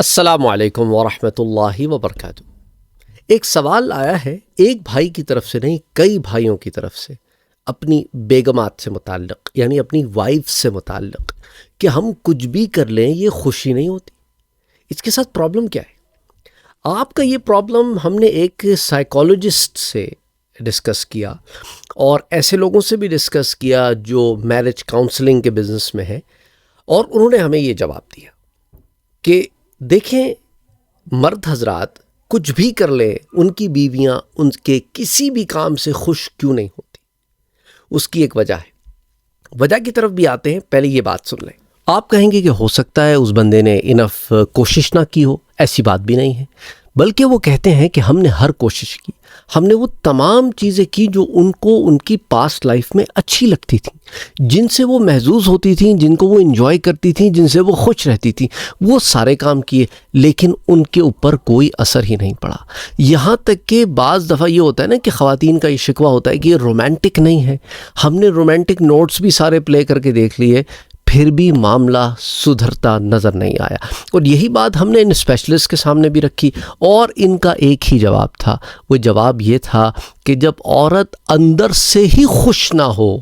السلام علیکم ورحمۃ اللہ وبرکاتہ۔ ایک سوال آیا ہے ایک بھائی کی طرف سے نہیں، کئی بھائیوں کی طرف سے اپنی بیگمات سے متعلق، یعنی اپنی وائف سے متعلق، کہ ہم کچھ بھی کر لیں یہ خوشی نہیں ہوتی۔ اس کے ساتھ پرابلم کیا ہے؟ آپ کا یہ پرابلم ہم نے ایک سائیکالوجسٹ سے ڈسکس کیا اور ایسے لوگوں سے بھی ڈسکس کیا جو میرج کاؤنسلنگ کے بزنس میں ہیں، اور انہوں نے ہمیں یہ جواب دیا کہ دیکھیں مرد حضرات کچھ بھی کر لیں، ان کی بیویاں ان کے کسی بھی کام سے خوش کیوں نہیں ہوتی؟ اس کی ایک وجہ ہے۔ وجہ کی طرف بھی آتے ہیں، پہلے یہ بات سن لیں۔ آپ کہیں گے کہ ہو سکتا ہے اس بندے نے انف کوشش نہ کی ہو، ایسی بات بھی نہیں ہے، بلکہ وہ کہتے ہیں کہ ہم نے ہر کوشش کی، ہم نے وہ تمام چیزیں کی جو ان کو ان کی پاسٹ لائف میں اچھی لگتی تھیں، جن سے وہ محظوظ ہوتی تھیں، جن کو وہ انجوائے کرتی تھیں، جن سے وہ خوش رہتی تھیں، وہ سارے کام کیے، لیکن ان کے اوپر کوئی اثر ہی نہیں پڑا۔ یہاں تک کہ بعض دفعہ یہ ہوتا ہے نا کہ خواتین کا یہ شکوہ ہوتا ہے کہ یہ رومانٹک نہیں ہے، ہم نے رومانٹک نوٹس بھی سارے پلے کر کے دیکھ لیے، پھر بھی معاملہ سدھرتا نظر نہیں آیا۔ اور یہی بات ہم نے ان اسپیشلسٹ کے سامنے بھی رکھی، اور ان کا ایک ہی جواب تھا۔ وہ جواب یہ تھا کہ جب عورت اندر سے ہی خوش نہ ہو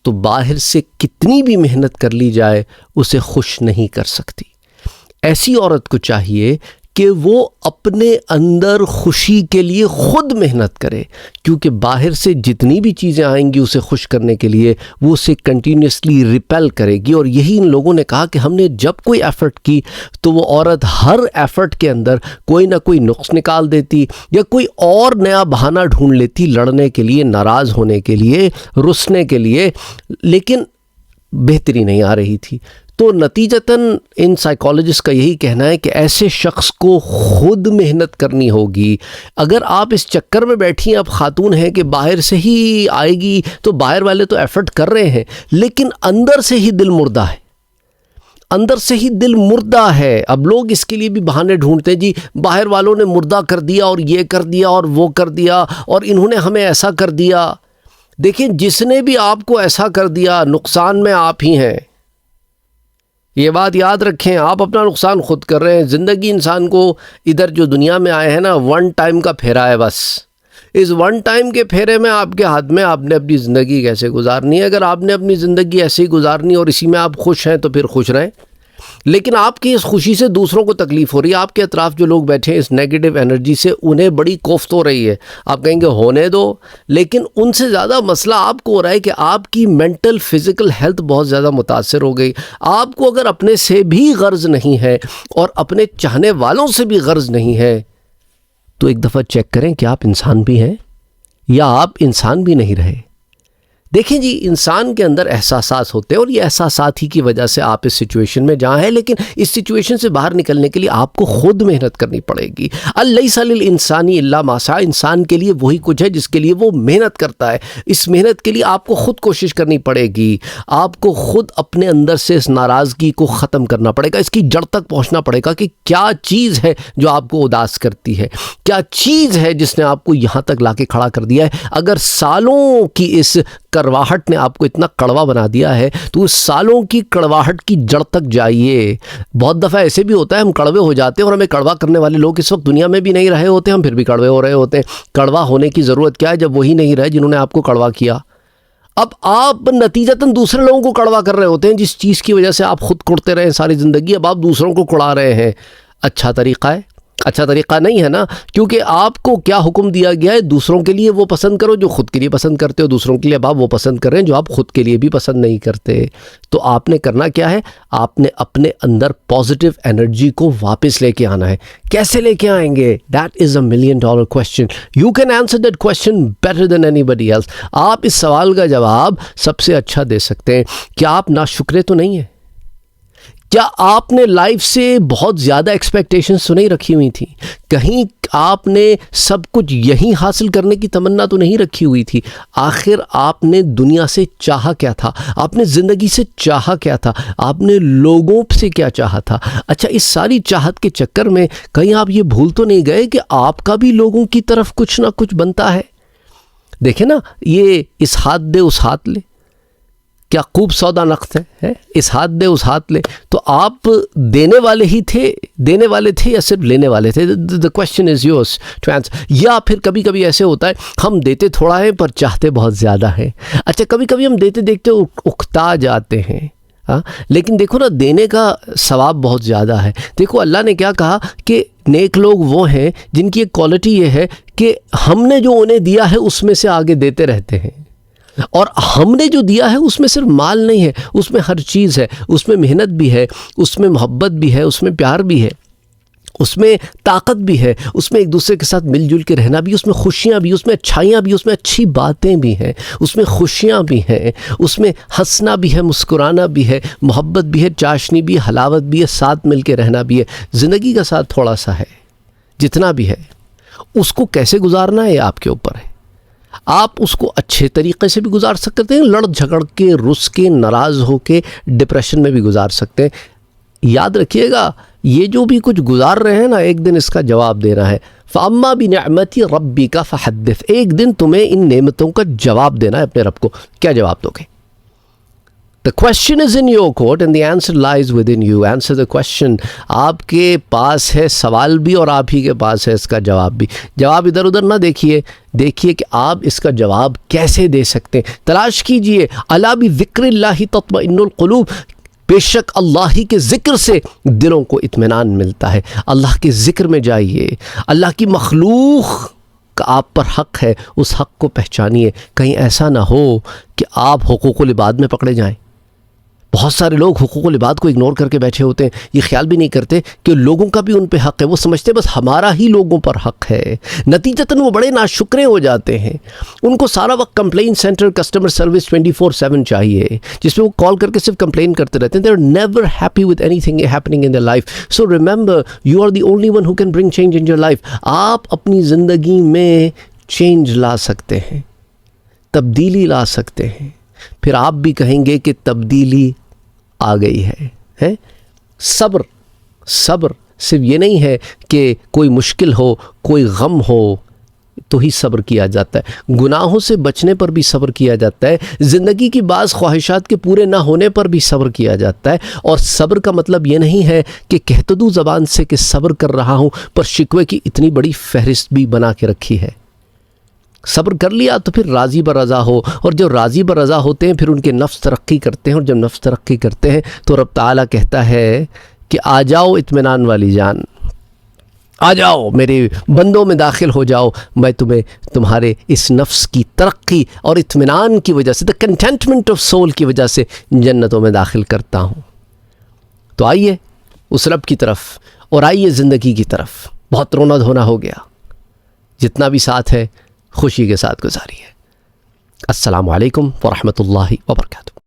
تو باہر سے کتنی بھی محنت کر لی جائے اسے خوش نہیں کر سکتی۔ ایسی عورت کو چاہیے کہ وہ اپنے اندر خوشی کے لیے خود محنت کرے، کیونکہ باہر سے جتنی بھی چیزیں آئیں گی اسے خوش کرنے کے لیے وہ اسے کنٹینیوسلی ریپیل کرے گی۔ اور یہی ان لوگوں نے کہا کہ ہم نے جب کوئی ایفرٹ کی تو وہ عورت ہر ایفرٹ کے اندر کوئی نہ کوئی نقص نکال دیتی یا کوئی اور نیا بہانہ ڈھونڈ لیتی لڑنے کے لیے، ناراض ہونے کے لیے، رسنے کے لیے، لیکن بہتری نہیں آ رہی تھی۔ تو نتیجتاً ان سائیکالوجسٹ کا یہی کہنا ہے کہ ایسے شخص کو خود محنت کرنی ہوگی۔ اگر آپ اس چکر میں بیٹھی ہیں، اب خاتون ہیں کہ باہر سے ہی آئے گی تو باہر والے تو ایفرٹ کر رہے ہیں، لیکن اندر سے ہی دل مردہ ہے، اندر سے ہی دل مردہ ہے۔ اب لوگ اس کے لیے بھی بہانے ڈھونڈتے ہیں، جی باہر والوں نے مردہ کر دیا اور یہ کر دیا اور وہ کر دیا اور انہوں نے ہمیں ایسا کر دیا۔ دیکھیں جس نے بھی آپ کو ایسا کر دیا نقصان میں آپ ہی ہیں، یہ بات یاد رکھیں، آپ اپنا نقصان خود کر رہے ہیں۔ زندگی انسان کو ادھر جو دنیا میں آئے ہیں نا، ون ٹائم کا پھیرا ہے، بس اس ون ٹائم کے پھیرے میں آپ کے ہاتھ میں آپ نے اپنی زندگی کیسے گزارنی ہے۔ اگر آپ نے اپنی زندگی ایسے ہی گزارنی اور اسی میں آپ خوش ہیں تو پھر خوش رہیں، لیکن آپ کی اس خوشی سے دوسروں کو تکلیف ہو رہی ہے۔ آپ کے اطراف جو لوگ بیٹھے ہیں اس نیگیٹو انرجی سے انہیں بڑی کوفت ہو رہی ہے۔ آپ کہیں گے ہونے دو، لیکن ان سے زیادہ مسئلہ آپ کو ہو رہا ہے کہ آپ کی مینٹل فزیکل ہیلتھ بہت زیادہ متاثر ہو گئی۔ آپ کو اگر اپنے سے بھی غرض نہیں ہے اور اپنے چاہنے والوں سے بھی غرض نہیں ہے تو ایک دفعہ چیک کریں کہ آپ انسان بھی ہیں یا آپ انسان بھی نہیں رہے۔ دیکھیں جی، انسان کے اندر احساسات ہوتے ہیں اور یہ احساسات ہی کی وجہ سے آپ اس سچویشن میں جہاں ہیں، لیکن اس سچویشن سے باہر نکلنے کے لیے آپ کو خود محنت کرنی پڑے گی۔ الیس للانسان الا ما سعی، انسان کے لیے وہی کچھ ہے جس کے لیے وہ محنت کرتا ہے۔ اس محنت کے لیے آپ کو خود کوشش کرنی پڑے گی، آپ کو خود اپنے اندر سے اس ناراضگی کو ختم کرنا پڑے گا، اس کی جڑ تک پہنچنا پڑے گا کہ کیا چیز ہے جو آپ کو اداس کرتی ہے، کیا چیز ہے جس نے آپ کو یہاں تک لا کے کھڑا کر دیا ہے۔ اگر سالوں کی اس کرواہٹ نے آپ کو اتنا کڑوا بنا دیا ہے تو اس سالوں کی کڑواہٹ کی جڑ تک جائیے۔ بہت دفعہ ایسے بھی ہوتا ہے ہم کڑوے ہو جاتے ہیں اور ہمیں کڑوا کرنے والے لوگ اس وقت دنیا میں بھی نہیں رہے ہوتے، ہم پھر بھی کڑوے ہو رہے ہوتے ہیں۔ کڑوا ہونے کی ضرورت کیا ہے جب وہی نہیں رہے جنہوں نے آپ کو کڑوا کیا؟ اب آپ نتیجتاً دوسرے لوگوں کو کڑوا کر رہے ہوتے ہیں، جس چیز کی وجہ سے آپ خود کڑتے رہے ساری زندگی، اب آپ دوسروں کو کڑا رہے ہیں۔ اچھا طریقہ ہے؟ اچھا طریقہ نہیں ہے نا، کیونکہ آپ کو کیا حکم دیا گیا ہے؟ دوسروں کے لیے وہ پسند کرو جو خود کے لیے پسند کرتے ہو، دوسروں کے لیے اب آپ وہ پسند کر رہے ہیں جو آپ خود کے لیے بھی پسند نہیں کرتے۔ تو آپ نے کرنا کیا ہے؟ آپ نے اپنے اندر پازیٹیو انرجی کو واپس لے کے آنا ہے۔ کیسے لے کے آئیں گے؟ That is $1 million question. You can answer that question better than anybody else. آپ اس سوال کا جواب سب سے اچھا دے سکتے ہیں۔ کیا آپ ناشکرے تو نہیں ہیں؟ کیا آپ نے لائف سے بہت زیادہ ایکسپیکٹیشنز تو نہیں رکھی ہوئی تھیں؟ کہیں آپ نے سب کچھ یہیں حاصل کرنے کی تمنا تو نہیں رکھی ہوئی تھی؟ آخر آپ نے دنیا سے چاہا کیا تھا؟ آپ نے زندگی سے چاہا کیا تھا؟ آپ نے لوگوں سے کیا چاہا تھا؟ اچھا، اس ساری چاہت کے چکر میں کہیں آپ یہ بھول تو نہیں گئے کہ آپ کا بھی لوگوں کی طرف کچھ نہ کچھ بنتا ہے؟ دیکھیں نا، یہ اس ہاتھ دے اس ہاتھ لے، کیا خوب سودا نقد ہے، اس ہاتھ دے اس ہاتھ لے. تو آپ دینے والے ہی تھے، دینے والے تھے یا صرف لینے والے تھے؟ the question is yours to answer. یا پھر کبھی کبھی ایسے ہوتا ہے ہم دیتے تھوڑا ہے پر چاہتے بہت زیادہ ہیں. اچھا کبھی کبھی ہم دیتے دیکھتے اکتا جاتے ہیں، ہاں، لیکن دیکھو نا دینے کا ثواب بہت زیادہ ہے. دیکھو اللہ نے کیا کہا کہ نیک لوگ وہ ہیں جن کی ایک کوالٹی یہ ہے کہ ہم نے جو انہیں دیا ہے اس میں سے آگے دیتے رہتے ہیں. اور ہم نے جو دیا ہے اس میں صرف مال نہیں ہے، اس میں ہر چیز ہے، اس میں محنت بھی ہے، اس میں محبت بھی ہے، اس میں پیار بھی ہے، اس میں طاقت بھی ہے، اس میں ایک دوسرے کے ساتھ مل جل کے رہنا بھی، اس میں خوشیاں بھی، اس میں اچھائیاں بھی، اس میں اچھی باتیں بھی ہیں، اس میں خوشیاں بھی ہیں، اس میں ہنسنا بھی ہے، مسکرانا بھی ہے، محبت بھی ہے، چاشنی بھی ہے، حلاوت بھی ہے، ساتھ مل کے رہنا بھی ہے. زندگی کا ساتھ تھوڑا سا ہے، جتنا بھی ہے اس کو کیسے گزارنا ہے یہ آپ کے اوپر ہے. آپ اس کو اچھے طریقے سے بھی گزار سکتے ہیں، لڑ جھگڑ کے، رس کے، ناراض ہو کے، ڈپریشن میں بھی گزار سکتے ہیں. یاد رکھیے گا یہ جو بھی کچھ گزار رہے ہیں نا ایک دن اس کا جواب دینا ہے. فَأَمَّا بِنِعْمَتِ رَبِّكَ فَحَدِّثْ. ایک دن تمہیں ان نعمتوں کا جواب دینا ہے اپنے رب کو. کیا جواب دو گے؟ The question is in your court and the answer lies within you. Answer the question. آپ کے پاس ہے سوال بھی اور آپ ہی کے پاس ہے اس کا جواب بھی. جواب ادھر ادھر نہ دیکھیے، دیکھیے کہ آپ اس کا جواب کیسے دے سکتے ہیں. تلاش کیجئے. الا بذکر اللہ تطمئن القلوب. بے شک اللہ ہی کے ذکر سے دلوں کو اطمینان ملتا ہے. اللہ کے ذکر میں جائیے. اللہ کی مخلوق کا آپ پر حق ہے، اس حق کو پہچانیے. کہیں ایسا نہ ہو کہ آپ حقوق العباد میں پکڑے جائیں. بہت سارے لوگ حقوق العباد کو اگنور کر کے بیٹھے ہوتے ہیں، یہ خیال بھی نہیں کرتے کہ لوگوں کا بھی ان پہ حق ہے. وہ سمجھتے بس ہمارا ہی لوگوں پر حق ہے. نتیجتاً وہ بڑے ناشکرے ہو جاتے ہیں. ان کو سارا وقت کمپلین سینٹر، کسٹمر سروس 24/7 چاہیے جس میں وہ کال کر کے صرف کمپلین کرتے رہتے ہیں. they are never happy with anything happening in their life. So remember you are the only one who can bring change in your life. آپ اپنی زندگی میں چینج لا سکتے ہیں، تبدیلی لا سکتے ہیں. پھر آپ بھی کہیں گے کہ تبدیلی آ گئی ہے. صبر صرف یہ نہیں ہے کہ کوئی مشکل ہو، کوئی غم ہو تو ہی صبر کیا جاتا ہے. گناہوں سے بچنے پر بھی صبر کیا جاتا ہے. زندگی کی بعض خواہشات کے پورے نہ ہونے پر بھی صبر کیا جاتا ہے. اور صبر کا مطلب یہ نہیں ہے کہ کہہ تو دوں زبان سے کہ صبر کر رہا ہوں پر شکوے کی اتنی بڑی فہرست بھی بنا کے رکھی ہے. صبر کر لیا تو پھر راضی برضا ہو. اور جو راضی برضا ہوتے ہیں پھر ان کے نفس ترقی کرتے ہیں. اور جب نفس ترقی کرتے ہیں تو رب تعالیٰ کہتا ہے کہ آ جاؤ اطمینان والی جان، آ جاؤ میرے بندوں میں داخل ہو جاؤ. میں تمہیں تمہارے اس نفس کی ترقی اور اطمینان کی وجہ سے، دا کنٹینٹمنٹ آف سول کی وجہ سے جنتوں میں داخل کرتا ہوں. تو آئیے اس رب کی طرف اور آئیے زندگی کی طرف. بہت رونا دھونا ہو گیا، جتنا بھی ساتھ ہے خوشی کے ساتھ گزاریے. السلام علیکم ورحمۃ اللہ وبرکاتہ.